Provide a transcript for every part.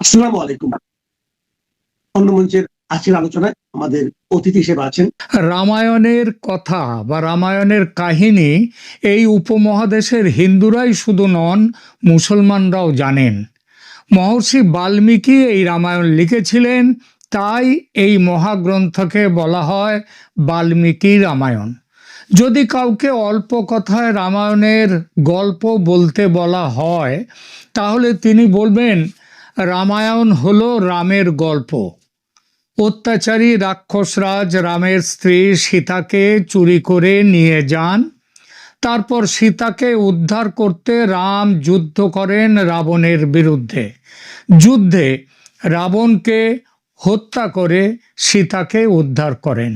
আসসালামু আলাইকুম। অন্য মঞ্চের আজকের আলোচনায় আমাদের অতিথি হিসেবে আছেন রামায়ণের কথা বা রামায়ণের কাহিনী এই উপমহাদেশের হিন্দুরাই শুধু নন, মুসলমানরাও জানেন। মহর্ষি বাল্মীকি এই রামায়ণ লিখেছিলেন, তাই এই মহাগ্রন্থকে বলা হয় বাল্মীকি রামায়ণ। যদি কাউকে অল্প কথায় রামায়ণের গল্প বলতে বলা হয়, তাহলে তিনি বলবেন রামায়ণ হলো রামের গল্প। অত্যাচারী রাক্ষসরাজ রামের স্ত্রী সীতাকে চুরি করে নিয়ে যান। তারপর সীতাকে উদ্ধার করতে রাম যুদ্ধ করেন রাবণের বিরুদ্ধে। যুদ্ধে রাবণকে হত্যা করে সীতাকে উদ্ধার করেন।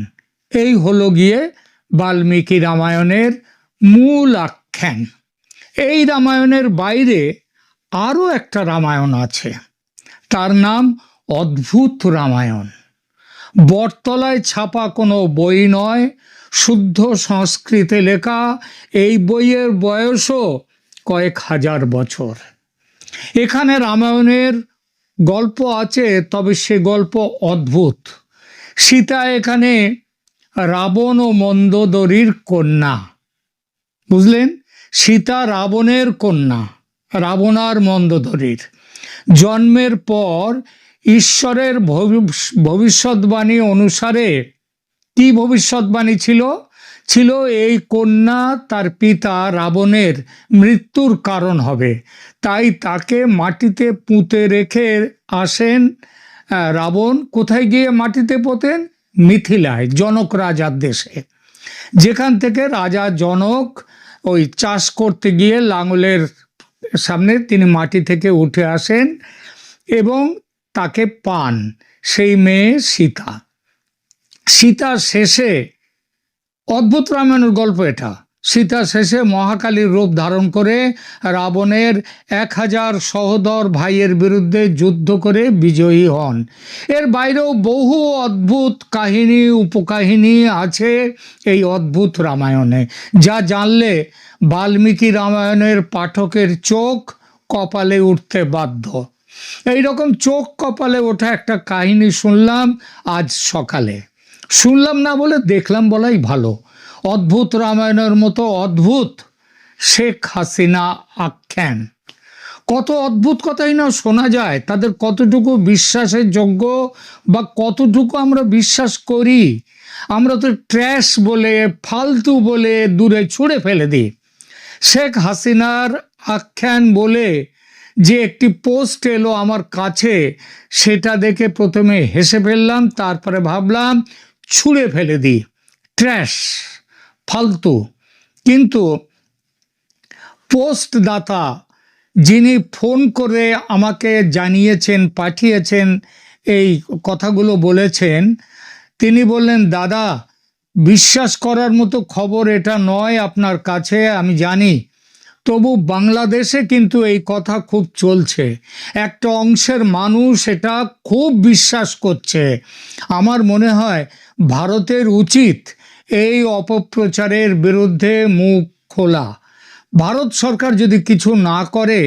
এই হলো গিয়ে বাল্মীকি রামায়ণের মূল আখ্যান। এই রামায়ণের বাইরে আরও একটা রামায়ণ আছে, তার নাম অদ্ভুত রামায়ণ। বটতলায় ছাপা কোনো বই নয়, শুদ্ধ সংস্কৃতে লেখা। এই বইয়ের বয়সও কয়েক হাজার বছর। এখানে রামায়ণের গল্প আছে, তবে সে গল্প অদ্ভুত। সীতা এখানে রাবণ ও মন্দোদরীর কন্যা। বুঝলেন, সীতা রাবণের কন্যা, রাবণ আর মন্দোদরীর। জন্মের পর ঈশ্বরের ভবিষ্যৎবাণী অনুসারে কি ভবিষ্যৎবাণী ছিল? ছিল এই কন্যা তার পিতা রাবণের মৃত্যুর কারণ হবে, তাই তাকে মাটিতে পুঁতে রেখে আসেন রাবণ। কোথায় গিয়ে মাটিতে পোতেন? মিথিলায়, জনক রাজার দেশে। যেখান থেকে রাজা জনক ওই চাষ করতে গিয়ে লাঙলের সামনে তিনি মাটি থেকে উঠে আসেন এবং তাকে পান, সেই মেয়ে সীতা। সীতা শেষে, অদ্ভুত রামায়ণের গল্প এটা, সীতা শেষে মহাকালীর রূপ ধারণ করে রাবণের 1000 সহোদর ভাইয়ের বিরুদ্ধে যুদ্ধ করে বিজয়ী হন। এর বাইরেও বহু অদ্ভুত কাহিনী উপকাহিনী আছে এই অদ্ভুত রামায়ণে, যা জানলে বাল্মীকি রামায়ণের পাঠকের চোখ কপালে উঠতে বাধ্য। এইরকম চোখ কপালে ওঠা একটা কাহিনী শুনলাম আজ সকালে। শুনলাম না বলে দেখলাম বলাই ভালো। অদ্ভুত রামায়ণের মতো অদ্ভুত শেখ হাসিনা আখ্যান। কত অদ্ভুত কথাই না শোনা যায়, তাদের কতটুকু বিশ্বাসের যোগ্য বা কতটুকু আমরা বিশ্বাস করি। আমরা তো ট্র্যাশ বলে, ফালতু বলে দূরে ছুঁড়ে ফেলে দিই। শেখ হাসিনার আখ্যান বলে যে একটি পোস্ট এলো আমার কাছে, সেটা দেখে প্রথমে হেসে ফেললাম, তারপরে ভাবলাম ছুঁড়ে ফেলে দিই, ট্র্যাশ, ফালতু। কিন্তু পোস্টদাতা যিনি ফোন করে আমাকে জানিয়েছেন, পাঠিয়েছেন, এই কথাগুলো বলেছেন, তিনি বললেন, দাদা বিশ্বাস করার মতো খবর এটা নয় আপনার কাছে, আমি জানি, তবু বাংলাদেশে কিন্তু এই কথা খুব চলছে। একটা অংশের মানুষ এটা খুব বিশ্বাস করছে। আমার মনে হয় ভারতের উচিত এই অপপ্রচারের বিরুদ্ধে মুখ খোলা। ভারত সরকার যদি কিছু না করে,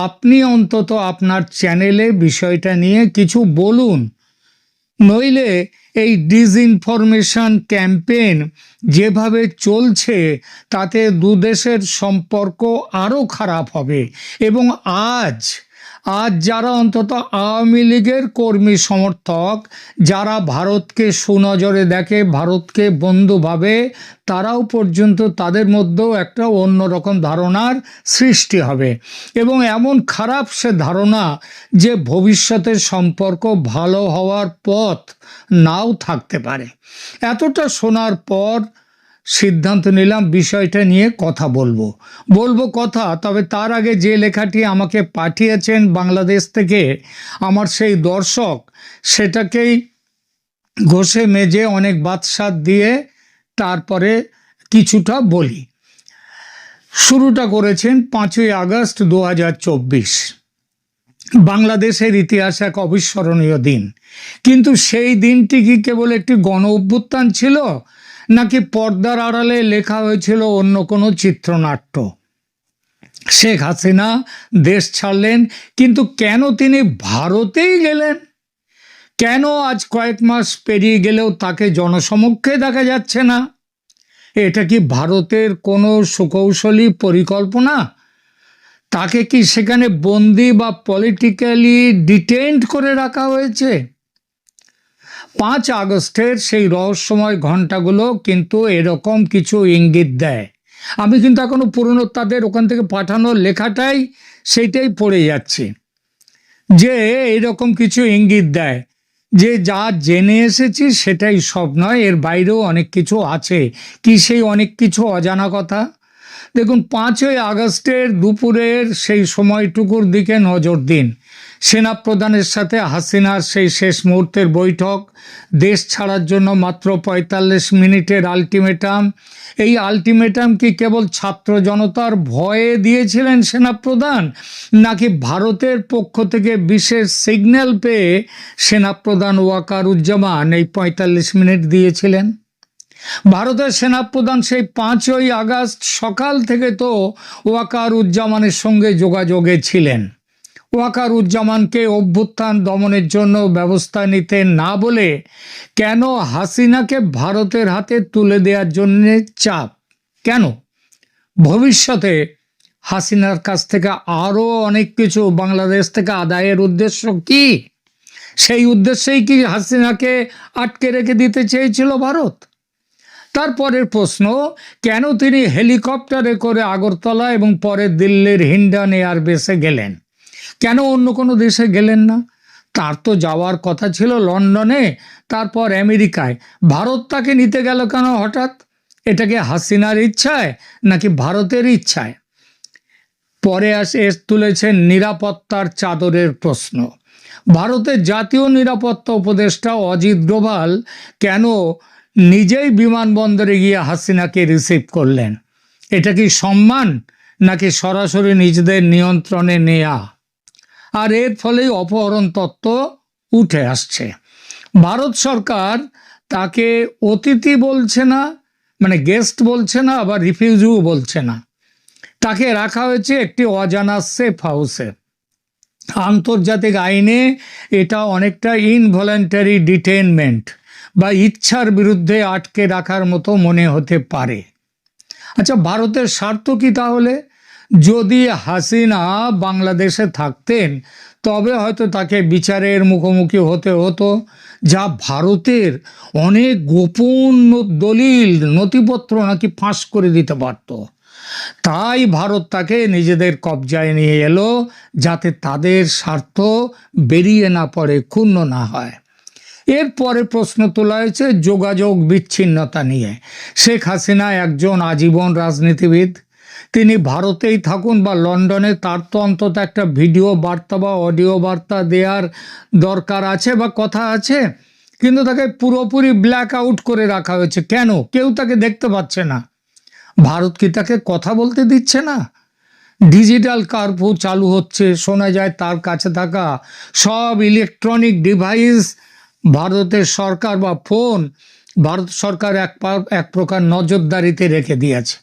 আপনি অন্তত আপনার চ্যানেলে বিষয়টা নিয়ে কিছু বলুন। নইলে এই ডিসইনফরমেশন ক্যাম্পেইন যেভাবে চলছে, তাতে দুদেশের সম্পর্ক আরও খারাপ হবে। এবং আজ যারা অন্তত আওয়ামী লীগের কর্মী সমর্থক, যারা ভারতকে সুনজরে দেখে, ভারতকে বন্ধু ভাবে, তারাও পর্যন্ত তাদের মধ্যেও একটা অন্যরকম ধারণার সৃষ্টি হবে। এবং এমন খারাপ সে ধারণা যে ভবিষ্যতের সম্পর্ক ভালো হওয়ার পথ নাও থাকতে পারে। এতটা শোনার পর সিদ্ধান্ত নিলাম বিষয়টা নিয়ে কথা বলবো কথা। তবে তার আগে যে লেখাটি আমাকে পাঠিয়েছেন বাংলাদেশ থেকে আমার সেই দর্শক, সেটাকেই ঘষে মেজে অনেক বাদশাদ দিয়ে তারপরে কিছুটা বলি। শুরুটা করেছেন 5ই আগস্ট 2024। বাংলাদেশের ইতিহাসে এক অবিস্মরণীয় দিন। কিন্তু সেই দিনটি কি কেবল একটি গণ অভ্যুত্থান ছিল, নাকি পর্দার আড়ালে লেখা হয়েছিল অন্য কোনো চিত্রনাট্য? শেখ হাসিনা দেশ ছাড়লেন, কিন্তু কেন তিনি ভারতেই গেলেন? কেন আজ কয়েক মাস পেরিয়ে গেলেও তাকে জনসমক্ষে দেখা যাচ্ছে না? এটা কি ভারতের কোনো সুকৌশলী পরিকল্পনা? তাকে কি সেখানে বন্দি বা পলিটিক্যালি ডিটেইনড করে রাখা হয়েছে? 5 আগস্টের সেই রহস্যময় ঘণ্টাগুলো কিন্তু এরকম কিছু ইঙ্গিত দেয়। আমি কিন্তু এখনো পুরনো তাদের ওখান থেকে পাঠানো লেখাটাই সেইটাই পড়ে যাচ্ছি, যে এরকম কিছু ইঙ্গিত দেয় যে যা জেনে এসেছি সেটাই সব নয়, এর বাইরেও অনেক কিছু আছে। কি সেই অনেক কিছু অজানা কথা? দেখুন, 5 আগস্টের দুপুরের সেই সময়টুকুর দিকে নজর দিন। সেনাপ্রধানের সাথে হাসিনার সেই শেষ মুহূর্তের বৈঠক, দেশ ছাড়ার জন্য মাত্র ৪৫ মিনিটের আলটিমেটাম। এই আলটিমেটাম কি কেবল ছাত্র জনতার ভয়ে দিয়েছিলেন সেনাপ্রধান, নাকি ভারতের পক্ষ থেকে বিশেষ সিগন্যাল পেয়ে সেনাপ্রধান ওয়াকারুজ্জামান এই ৪৫ মিনিট দিয়েছিলেন? ভারতের সেনাপ্রধান সেই 5 আগস্ট সকাল থেকে তো ওয়াকারুজ্জামানের সঙ্গে যোগাযোগে ছিলেন। ওয়াকারুজ্জামানকে অভ্যুত্থান দমনের জন্য ব্যবস্থা নিতে না বলে কেন হাসিনাকে ভারতের হাতে তুলে দেওয়ার জন্য চাপ? কেন? ভবিষ্যতে হাসিনার কাছ থেকে আরও অনেক কিছু বাংলাদেশ থেকে আদায়ের উদ্দেশ্য কি? সেই উদ্দেশ্যেই কি হাসিনাকে আটকে রেখে দিতে চেয়েছিল ভারত? তারপরের প্রশ্ন, কেন তিনি হেলিকপ্টারে করে আগরতলা এবং পরে দিল্লির হিন্ডন এয়ারবেসে গেলেন? কেন অন্য কোনো দেশে গেলেন না? তার তো যাওয়ার কথা ছিল লন্ডনে, তারপর আমেরিকায়। ভারত তাকে নিতে গেল কেন হঠাৎ? এটাকে হাসিনার ইচ্ছায় নাকি ভারতের ইচ্ছায়? পরে তুলেছেন নিরাপত্তার চাদরের প্রশ্ন। ভারতের জাতীয় নিরাপত্তা উপদেষ্টা অজিত ডোভাল কেন নিজেই বিমানবন্দরে গিয়ে হাসিনাকে রিসিভ করলেন? এটা কি সম্মান, নাকি সরাসরি নিজেদের নিয়ন্ত্রণে নেয়া? আর এর ফলেই অপহরণ তত্ত্ব উঠে আসছে। ভারত সরকার তাকে অতিথি বলছে না, মানে গেস্ট বলছে না, আবার রিফিউজিও বলছে না। তাকে রাখা হয়েছে একটি অজানা সেফ হাউসে। আন্তর্জাতিক আইনে এটা অনেকটা ইনভলেন্টারি ডিটেইনমেন্ট বা ইচ্ছার বিরুদ্ধে আটকে রাখার মতো মনে হতে পারে। আচ্ছা, ভারতের স্বার্থ কি তাহলে? যদি হাসিনা বাংলাদেশে থাকতেন তবে হয়তো তাকে বিচারের মুখোমুখি হতে হতো, যা ভারতের অনেক গোপন দলিল নথিপত্র নাকি ফাঁস করে দিতে পারত। তাই ভারত তাকে নিজেদের কবজায় নিয়ে এলো, যাতে তাদের স্বার্থ বেরিয়ে না পড়ে, ক্ষুণ্ণ না হয়। এরপরে প্রশ্ন তোলা হয়েছে যোগাযোগ বিচ্ছিন্নতা নিয়ে। শেখ হাসিনা একজন আজীবন রাজনীতিবিদ। তিনি ভারতেই থাকুন বা লন্ডনে, তার তো অন্তত একটা ভিডিও বার্তা বা অডিও বার্তা দেওয়ার দরকার আছে বা কথা আছে, কিন্তু তাকে পুরোপুরি ব্ল্যাক আউট করে রাখা হয়েছে। কেন? কেউ তাকে দেখতে পাচ্ছে না। ভারত কি তাকে কথা বলতে দিচ্ছে না? ডিজিটাল কারফিউ চালু হচ্ছে, শোনা যায় তার কাছে থাকা সব ইলেকট্রনিক ডিভাইস ভারতের সরকার বা ফোন ভারত সরকার এক প্রকার নজরদারিতে রেখে দিয়েছে।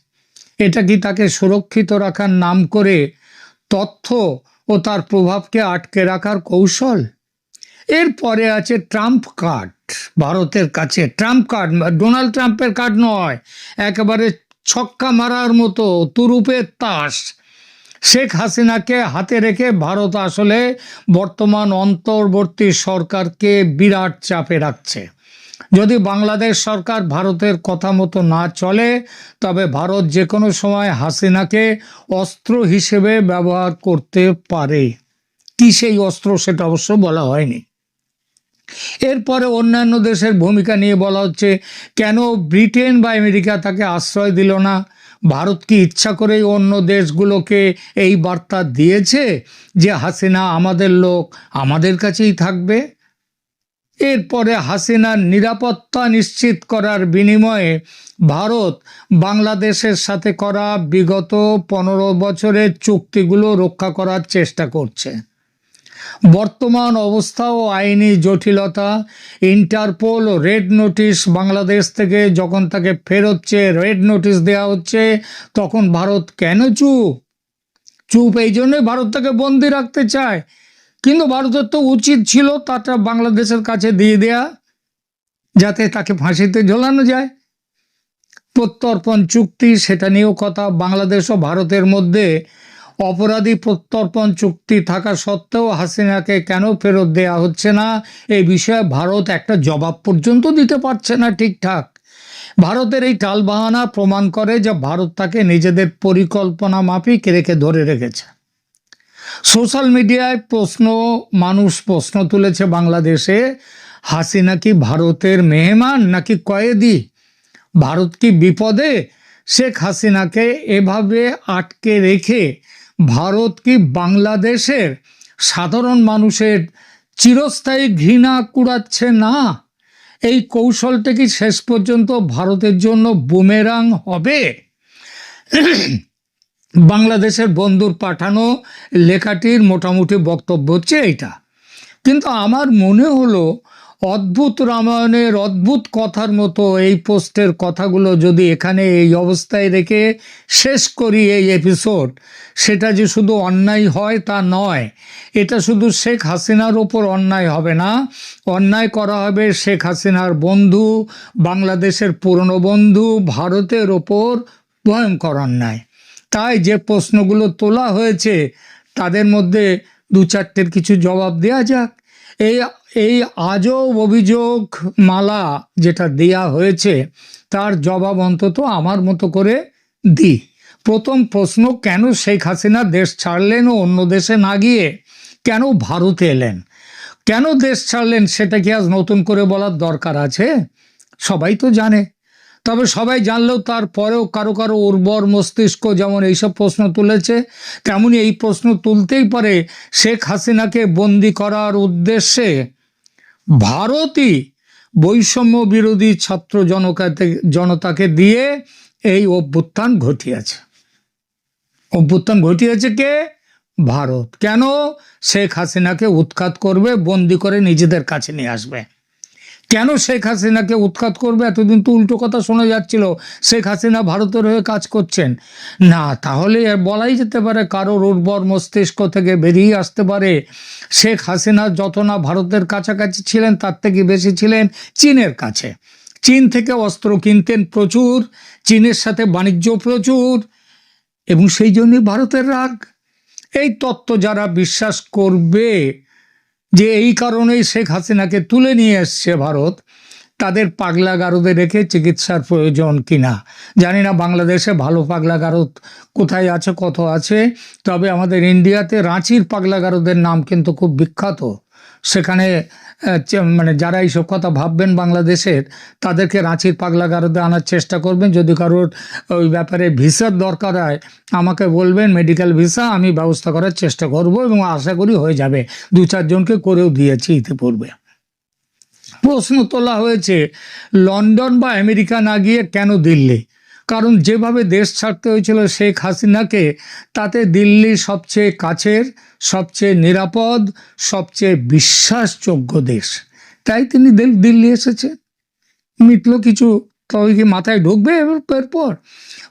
এটা কি তাকে সুরক্ষিত রাখার নাম করে তথ্য ও তার প্রভাবকে আটকে রাখার কৌশল? এরপরে আছে ট্রাম্প কার্ড। ভারতের কাছে ট্রাম্প কার্ড, ডোনাল্ড ট্রাম্পের কার্ড নয়, একেবারে ছক্কা মারার মতো তুরুপের তাস। শেখ হাসিনাকে হাতে রেখে ভারত আসলে বর্তমান অন্তর্বর্তী সরকারকে বিরাট চাপে রাখছে। যদি বাংলাদেশ সরকার ভারতের কথা মতো না চলে, তবে ভারত যে কোনো সময় হাসিনাকে অস্ত্র হিসেবে ব্যবহার করতে পারে। কি সেই অস্ত্র সেটা অবশ্য বলা হয়নি। এরপরে অন্যান্য দেশের ভূমিকা নিয়ে বলা হচ্ছে, কেন ব্রিটেন বা আমেরিকা তাকে আশ্রয় দিল না? ভারত কি ইচ্ছা করেই অন্য দেশগুলোকে এই বার্তা দিয়েছে যে হাসিনা আমাদের লোক, আমাদের কাছেই থাকবে? এরপরে হাসিনার নিরাপত্তা নিশ্চিত করার বিনিময়ে ভারত বাংলাদেশের সাথে করা বিগত 15 বছরের চুক্তিগুলো রক্ষা করার চেষ্টা করছে। বর্তমান অবস্থা ও আইনি জটিলতা, ইন্টারপোল ও রেড নোটিশ, বাংলাদেশ থেকে যখন তাকে ফেরোচ্ছে রেড নোটিশ দেওয়া হচ্ছে, তখন ভারত কেন চুপ? চুপ, এই জন্যই ভারত তাকে বন্দি রাখতে চায়। কিন্তু ভারতের তো উচিত ছিল তাটা বাংলাদেশের কাছে দিয়ে দেয়া, যাতে তাকে ফাঁসিতে ঝোলানো যায়। প্রত্যর্পণ চুক্তি, সেটা নিয়েও কথা। বাংলাদেশ ও ভারতের মধ্যে অপরাধী প্রত্যর্পণ চুক্তি থাকা সত্ত্বেও হাসিনাকে কেন ফেরত দেয়া হচ্ছে না, এই বিষয়ে ভারত একটা জবাব পর্যন্ত দিতে পারছে না ঠিকঠাক। ভারতের এই টালবাহানা প্রমাণ করে যে ভারত তাকে নিজেদের পরিকল্পনা মাফিক রেখে ধরে রেখেছে। সোশ্যাল মিডিয়ায় মানুষ প্রশ্ন তুলেছে, বাংলাদেশে হাসিনা কি ভারতের মেহমান নাকি কয়েদি? ভারত কি বিপদে? শেখ হাসিনাকে এভাবে আটকে রেখে ভারত কি বাংলাদেশের সাধারণ মানুষের চিরস্থায়ী ঘৃণা কুড়াচ্ছে না? এই কৌশলটা কি শেষ পর্যন্ত ভারতের জন্য বুমেরাং হবে? বাংলাদেশের বন্ধুর পাঠানো লেখাটির মোটামুটি বক্তব্য হচ্ছে এইটা। কিন্তু আমার মনে হলো অদ্ভুত রামায়ণের অদ্ভুত কথার মতো এই পোস্টের কথাগুলো যদি এখানে এই অবস্থায় রেখে শেষ করি এই এপিসোড, সেটা যে শুধু অন্যায় হয় তা নয়। এটা শুধু শেখ হাসিনার ওপর অন্যায় হবে না, অন্যায় করা হবে শেখ হাসিনার বন্ধু, বাংলাদেশের পুরনো বন্ধু ভারতের ওপর ভয়ঙ্কর অন্যায়। তাই যে প্রশ্নগুলো তোলা হয়েছে তাদের মধ্যে দু চারটের কিছু জবাব দেওয়া যাক। এই আজব অভিযোগ মালা যেটা দেয়া হয়েছে তার জবাব অন্তত আমার মতো করে দিই। প্রথম প্রশ্ন, কেন শেখ হাসিনা দেশ ছাড়লেন ও অন্য দেশে না গিয়ে কেন ভারতে এলেন? কেন দেশ ছাড়লেন সেটা কি আজ নতুন করে বলার দরকার আছে? সবাই তো জানে। তবে সবাই জানলেও তারপরেও কারো কারো উর্বর মস্তিষ্ক যেমন এইসব প্রশ্ন তুলেছে, তেমনি এই প্রশ্ন তুলতেই পারে শেখ হাসিনাকে বন্দি করার উদ্দেশ্যে ভারতই বৈষম্য বিরোধী ছাত্র জনতাকে দিয়ে এই অভ্যুত্থান ঘটিয়েছে। অভ্যুত্থান ঘটিয়েছে কে? ভারত। কেন? শেখ হাসিনাকে উৎখাত করবে, বন্দি করে নিজেদের কাছে নিয়ে আসবে। কেন শেখ হাসিনাকে উৎখাত করবে? এতদিন তো উল্টো কথা শোনা যাচ্ছিল, শেখ হাসিনা ভারতের হয়ে কাজ করছেন। না, তাহলে বলাই যেতে পারে কারোর উর্বর মস্তিষ্ক থেকে বেরিয়ে আসতে পারে শেখ হাসিনা যত না ভারতের কাছাকাছি ছিলেন তার থেকে বেশি ছিলেন চীনের কাছে। চীন থেকে অস্ত্র কিনতেন প্রচুর, চীনের সাথে বাণিজ্য প্রচুর, এবং সেই জন্যই ভারতের রাগ। এই তত্ত্ব যারা বিশ্বাস করবে যে এই কারণেই শেখ হাসিনাকে তুলে নিয়ে এসছে ভারত, তাদের পাগলাগারদে রেখে চিকিৎসার প্রয়োজন কিনা জানি না। বাংলাদেশে ভালো পাগলাগারদ কোথায় আছে, কত আছে, তবে আমাদের ইন্ডিয়াতে রাঁচির পাগলাগারদের নাম কিন্তু খুব বিখ্যাত। সেখানে মানে যারা এইসব কথা ভাববেন বাংলাদেশের, তাদেরকে রাঁচির পাগলাগারদে আনার চেষ্টা করবেন। যদি কারোর ওই ব্যাপারে ভিসার দরকার হয় আমাকে বলবেন, মেডিকেল ভিসা আমি ব্যবস্থা করার চেষ্টা করব এবং আশা করি হয়ে যাবে। দু চারজনকে করেও দিয়েছি ইতিপূর্বে। প্রশ্ন তোলা হয়েছে লন্ডন বা আমেরিকা না গিয়ে কেন দিল্লি? কারণ যেভাবে দেশ ছাড়তে হয়েছিল শেখ হাসিনাকে, তাতে দিল্লি সবচেয়ে কাছের, সবচেয়ে নিরাপদ, সবচেয়ে বিশ্বাসযোগ্য দেশ। তাই তিনি দিল্লি এসেছে। মিটলো কিছু, তবে কি মাথায় ঢুকবে এরপর?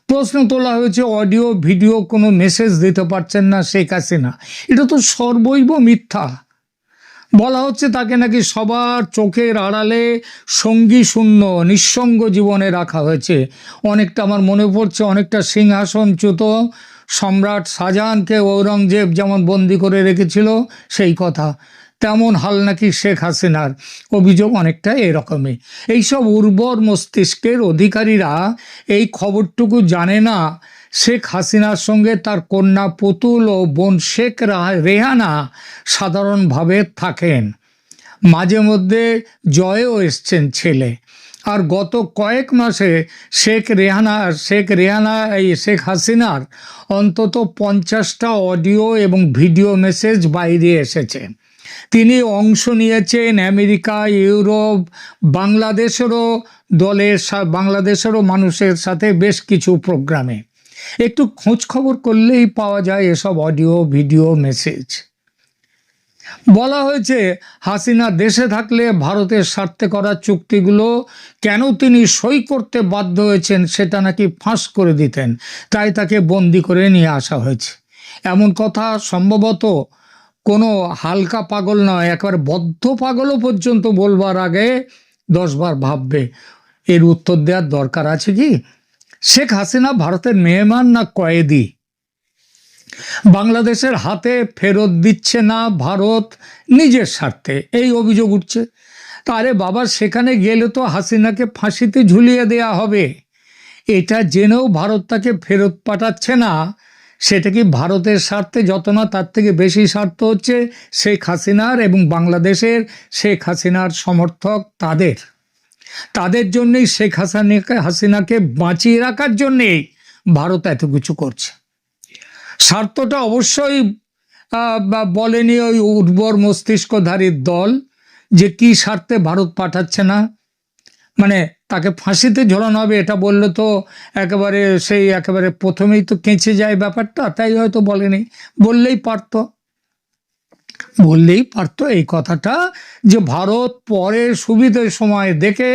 প্রশ্ন তোলা হয়েছে অডিও ভিডিও কোনো মেসেজ দিতে পারছেন না শেখ হাসিনা। এটা তো সর্বৈব মিথ্যা। বলা হচ্ছে তাকে নাকি সবার চোখের আড়ালে সঙ্গী শূন্য নিঃসঙ্গ জীবনে রাখা হয়েছে। অনেকটা আমার মনে পড়ছে, অনেকটা সিংহাসনচ্যুত সম্রাট শাহজাহানকে ঔরঙ্গজেব যেমন বন্দি করে রেখেছিল সেই কথা, তেমন হাল নাকি শেখ হাসিনার। অভিযোগ অনেকটা এরকমই। এইসব উর্বর মস্তিষ্কের অধিকারীরা এই খবরটুকু জানে না শেখ হাসিনার সঙ্গে তার কন্যা পুতুল ও বোন শেখ রেহানা সাধারণভাবে থাকেন। মাঝে মধ্যে জয়ও এসছেন ছেলে। আর গত কয়েক মাসে শেখ হাসিনার অন্তত 50টা অডিও এবং ভিডিও মেসেজ বাইরে এসেছে। তিনি অংশ নিয়েছেন আমেরিকা, ইউরোপ, বাংলাদেশেরও মানুষের সাথে বেশ কিছু প্রোগ্রামে। একটু খোঁজ খবর করলেই পাওয়া যায় এসব অডিও ভিডিও মেসেজ। বলা হয়েছে হাসিনা দেশে থাকলে ভারতের স্বার্থে করা চুক্তিগুলো কেন তিনি সই করতে বাধ্য হয়েছেন সেটা নাকি ফাঁস করে দিতেন, তাই তাকে বন্দি করে নিয়ে আসা হয়েছে। এমন কথা সম্ভবত কোনো হালকা পাগল নয়, একেবারে বদ্ধ পাগলও পর্যন্ত বলবার আগে 10 বার ভাববে। এর উত্তর দেওয়ার দরকার আছে কি? শেখ হাসিনা ভারতের মেহমান না কয়েদি? বাংলাদেশের হাতে ফেরত দিচ্ছে না ভারত নিজের স্বার্থে, এই অভিযোগ উঠছে। আরে বাবা, সেখানে গেলে তো হাসিনাকে ফাঁসিতে ঝুলিয়ে দেয়া হবে, এটা জেনেও ভারত তাকে ফেরত পাঠাচ্ছে না। সেটা কি ভারতের স্বার্থে? যত না তার থেকে বেশি স্বার্থ হচ্ছে শেখ হাসিনার এবং বাংলাদেশের শেখ হাসিনার সমর্থক তাদের জন্যই শেখ হাসিনাকে বাঁচিয়ে রাখার জন্যেই ভারত এত কিছু করছে। স্বার্থটা অবশ্যই বলেনি ওই উর্বর মস্তিষ্কধারীর দল যে কি স্বার্থে ভারত পাঠাচ্ছে না, মানে তাকে ফাঁসিতে ঝোলানো হবে এটা বললে তো একেবারে প্রথমেই তো কেঁচে যায় ব্যাপারটা, তাই হয়তো বলেনি। বললেই পারতো এই কথাটা যে ভারত পরে সুবিধের সময় দেখে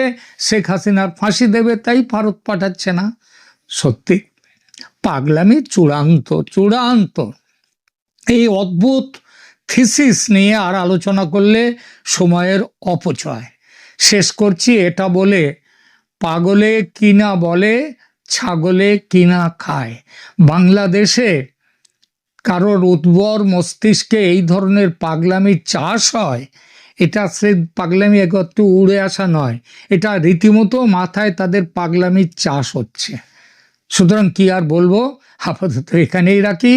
শেখ হাসিনার ফাঁসি দেবে, তাই ভারত পাঠাচ্ছে না। সত্যি পাগলামি চূড়ান্ত। এই অদ্ভুত থিসিস নিয়ে আর আলোচনা করলে সময়ের অপচয়। শেষ করছি এটা বলে, পাগলে কিনা বলে, ছাগলে কিনা খায়। বাংলাদেশে কারোর উদ্ভর মস্তিষ্কে এই ধরনের পাগলামির চাষ হয়, এটা সে পাগলামি একটু উড়ে আসা নয়, এটা রীতিমতো মাথায় তাদের পাগলামির চাষ হচ্ছে। সুতরাং কি আর বলবো, আপাতত এখানেই রাখি।